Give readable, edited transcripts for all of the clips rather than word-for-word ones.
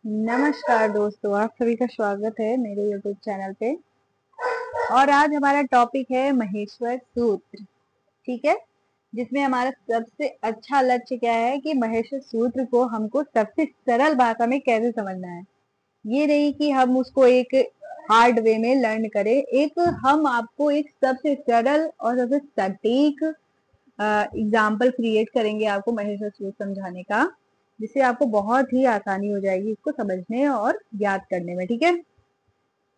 नमस्कार दोस्तों, आप सभी का स्वागत है मेरे YouTube चैनल पे। और आज हमारा टॉपिक है महेश्वर सूत्र। ठीक है, जिसमें हमारा सबसे अच्छा लक्ष्य क्या है कि महेश्वर सूत्र को हमको सबसे सरल भाषा में कैसे समझना है। ये नहीं कि हम उसको एक हार्ड वे में लर्न करें, एक हम आपको एक सबसे सरल और सबसे सटीक एग्जाम्पल क्रिएट करेंगे आपको महेश्वर सूत्र समझाने का, जिससे आपको बहुत ही आसानी हो जाएगी इसको समझने और याद करने में। ठीक है,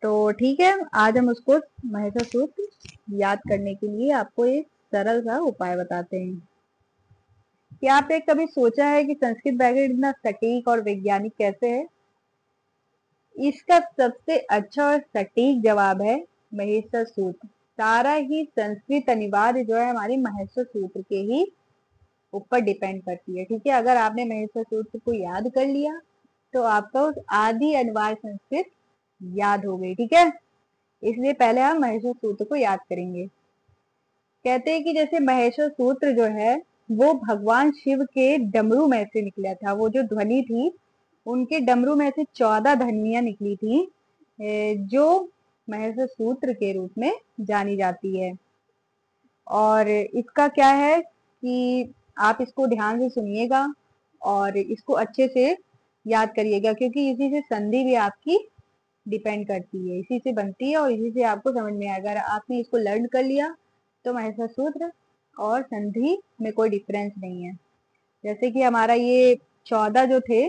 तो ठीक है, आज हम उसको महेश्वर सूत्र याद करने के लिए आपको एक सरल सा उपाय बताते हैं। क्या आपने कभी सोचा है कि संस्कृत बैकग्राउंड इतना सटीक और वैज्ञानिक कैसे है? इसका सबसे अच्छा और सटीक जवाब है महेश्वर सूत्र। सारा ही संस्कृत अनिवार्य जो है हमारी महेश्वर सूत्र के ही ऊपर डिपेंड करती है। ठीक है, अगर आपने महेश्वर सूत्र को याद कर लिया तो आपका उस आधी अनिवार्य संस्कृत याद हो गई। ठीक है, इसलिए पहले हम महेश्वर सूत्र को याद करेंगे। कहते हैं कि जैसे महेश्वर सूत्र जो है वो भगवान शिव के डमरू में से निकला था। वो जो ध्वनि थी उनके डमरू में से 14 ध्वनियां निकली थी, जो महेश्वर सूत्र के रूप में जानी जाती है। और इसका क्या है कि आप इसको ध्यान से सुनिएगा और इसको अच्छे से याद करिएगा, क्योंकि इसी से संधि भी आपकी डिपेंड करती है, इसी से बनती है और इसी से आपको समझ में आएगा। अगर आपने इसको लर्न कर लिया तो महेश्वर सूत्र और संधि में कोई डिफरेंस नहीं है। जैसे कि हमारा ये 14 जो थे,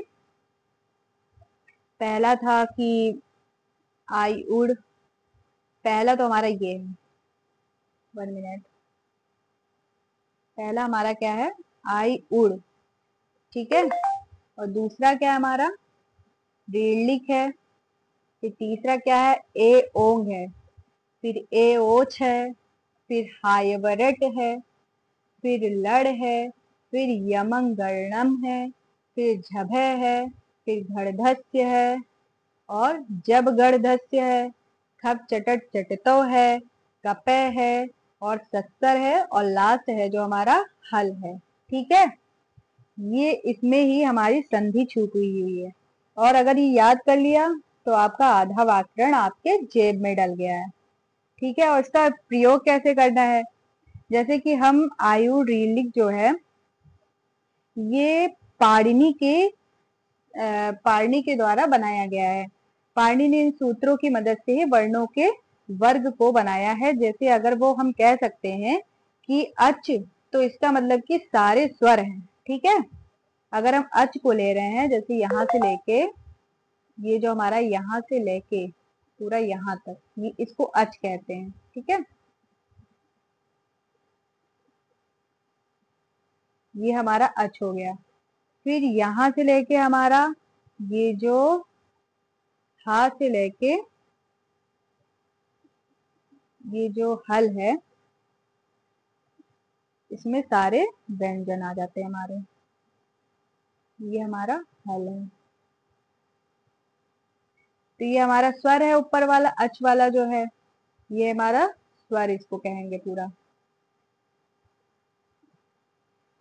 पहला था कि आई उड़। पहला तो हमारा ये है, 1 मिनट। पहला हमारा क्या है? आई उड़। ठीक है, और दूसरा क्या है हमारा? रीलिक है। फिर तीसरा क्या है? ए ओंग है। फिर ए ओछ है। फिर हायवरट है। फिर लड़ है। फिर यमंगर्णम है। फिर झभय है। फिर घड़धस्य है और जब गढ़धस्य है। खप चटट चटतो है। कपय है और सत्तर है और लास्ट है जो हमारा हल है। ठीक है, ये इसमें ही हमारी संधि छूटी हुई है। और अगर ये याद कर लिया तो आपका आधा व्याकरण आपके जेब में डल गया है। ठीक है, और इसका प्रयोग कैसे करना है? जैसे कि हम आयु रीलिक जो है ये पाणिनि के पाणिनि के द्वारा बनाया गया है। पाणिनि ने इन सूत्रों की मदद से ही वर्णों के वर्ग को बनाया है। जैसे अगर वो हम कह सकते हैं कि अच, तो इसका मतलब कि सारे स्वर हैं। ठीक है, अगर हम अच को ले रहे हैं, जैसे यहां से लेके ये जो हमारा यहाँ से लेके पूरा यहाँ तक, ये इसको अच कहते हैं। ठीक है, ये हमारा अच हो गया। फिर यहां से लेके हमारा ये जो हा से लेके ये जो हल है, इसमें सारे व्यंजन आ जाते हैं हमारे। ये हमारा हल है। तो ये हमारा स्वर है, ऊपर वाला अच वाला जो है ये हमारा स्वर, इसको कहेंगे पूरा।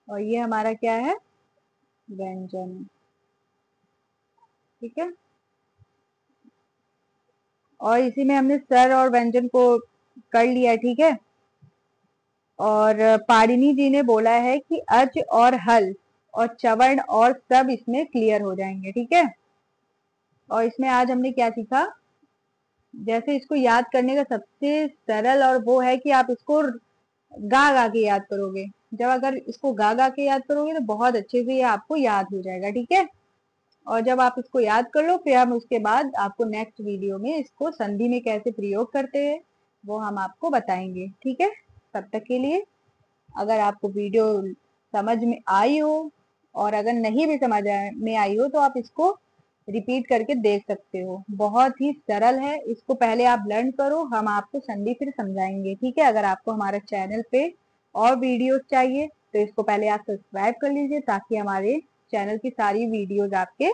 और ये हमारा क्या है? व्यंजन। ठीक है, और इसी में हमने स्वर और व्यंजन को कर लिया। ठीक है, और पाणिनि जी ने बोला है कि अच और हल और चवर्ण और सब इसमें क्लियर हो जाएंगे। ठीक है, और इसमें आज हमने क्या सीखा? जैसे इसको याद करने का सबसे सरल और वो है कि आप इसको गा गा के याद करोगे। जब अगर इसको गा गा के याद करोगे तो बहुत अच्छे से ये आपको याद हो जाएगा। ठीक है, और जब आप इसको याद कर लो फिर हम उसके बाद आपको नेक्स्ट वीडियो में इसको संधि में कैसे प्रयोग करते हैं वो हम आपको बताएंगे। ठीक है, तब तक के लिए अगर आपको वीडियो समझ में आई हो और अगर नहीं भी समझ में आई हो तो आप इसको रिपीट करके देख सकते हो। बहुत ही सरल है, इसको पहले आप लर्न करो, हम आपको संधि फिर समझाएंगे। ठीक है, अगर आपको हमारे चैनल पे और वीडियोस चाहिए तो इसको पहले आप सब्सक्राइब कर लीजिए, ताकि हमारे चैनल की सारी वीडियोस आपके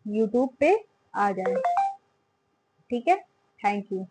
यूट्यूब पे आ जाए। ठीक है, थैंक यू।